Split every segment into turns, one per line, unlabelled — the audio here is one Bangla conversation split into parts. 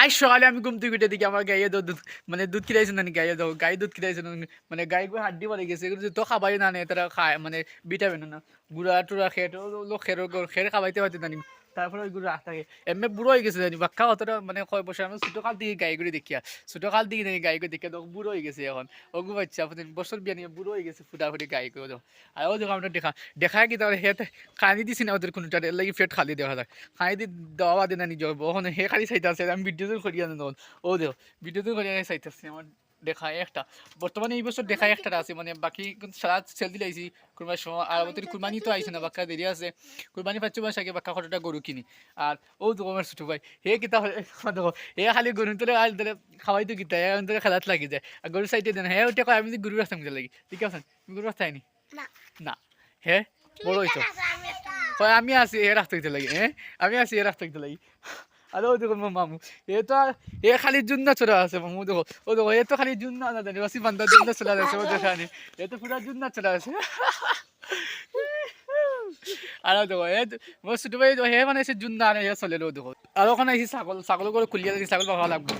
আজ সকালে আমি ঘুম থেকে উঠে দেখি আমার গাইয়ে দুধ মানে দুধ খিলাইছে না গাইয়ে দাও গাই দুধ খিলাইছে না মানে গাই গুলো হাড্ডি পড়ে গেছে এগুলো তো খাবাই না নে তারা খায় মানে ভিটামিন না গুড়া টুরা খেয়ে লোক খের খাবাইতে পারতে জানি তারপরে ওইগুলো রাখ থাকে এমনি বুড়ো হয়ে গেছে জানি বাক্কা অতটা মানে কয় বছর আমি ছোটো কাল দিকে গাইগুলি দেখিয়া ছোটো কাল দিকে নাকি গাইগুলো দেখিয়া তো বুড়ো হয়ে গেছে এখন ওগু বাচ্চা বছর বিয়া নিয়ে বুড়ো হয়ে গেছে ফুটাফুটি গাইগুলো তো আর ও দেখো আমরা দেখা কি তাহলে হেতে খানি দিছি না ওদের কোনোটা লাগি পেট খালি দেখা যায় খাই দি দেওয়া দিনা নিজের ওখানে হে খালি চাইতে আছে আমি ভিডিও তো করিয়া নেন ও দেও ভিডিও তো করিয়া চাইতেছি আমার দেখায় একটা বর্তমানে এই বছর দেখায় একটা আছে মানে বাকি সারা সেল দিলে আইসি কুরবানির সময় আর আমাদের কুরবানি তো আইসে না বাক্কা দেরি আছে কুরবানি 5 মাস আগে বাক্কা কতটা গরু কিনি আর ও তোমার ছোট ভাই হে কিতা দেখো হে খালি গরু তোলে আল ধরে খাওয়াই তো কিতা এখন ধরে খেলাত লাগি যায় আর গরু সাইডে দেন হে ওটা কয় আমি গরু রাস্তা মজা লাগি ঠিক আছে গরু রাস্তা আইনি না হে বড় হইতো আমি আছি এ রাস্তা হইতে লাগি হ্যাঁ আমি আছি এ রাস্তা হইতে লাগি আরে ও দেখুন মামু এ তো এ খালি জুন্না চলে আছে মামু দেখো ও দেখো এ তো খালি জুন্না না জানি ওসি বান্দা জুন্না চলে আছে ও দেখানি এ তো পুরা জুন্না চলে আছে আর দেখো এ মোর ছোট ভাই হে মানে সে জুন্না আনে হে চলে লো দেখো আর ওখানে আইসি ছাগল করে খুলিয়া দিই ছাগল পাওয়া লাগবে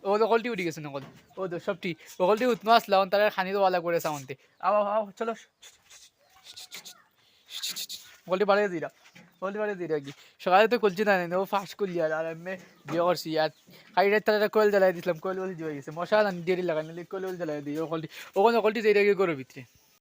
ও তো কলটি উঠি গেছে নকল ও তো সবটি কলটি উঠনো আসলাম তারা খানি তো ওয়ালা করে সাউন্ডে আও চলো কলটি বাড়িয়ে দিরা বলতে পারে দিরা কি সকালে তো খুলছি না ও ফাস্ট করলি আর আমি বিয়ে করছি আর খাইলে তারা কোয়েল জ্বালাই দিছিলাম কোয়েল বলে দিয়ে গেছে মশা না দেরি লাগাই নিলে কোয়েল জ্বালাই দিই ও কলটি ওখানে কলটি যেটা গিয়ে করো ভিতরে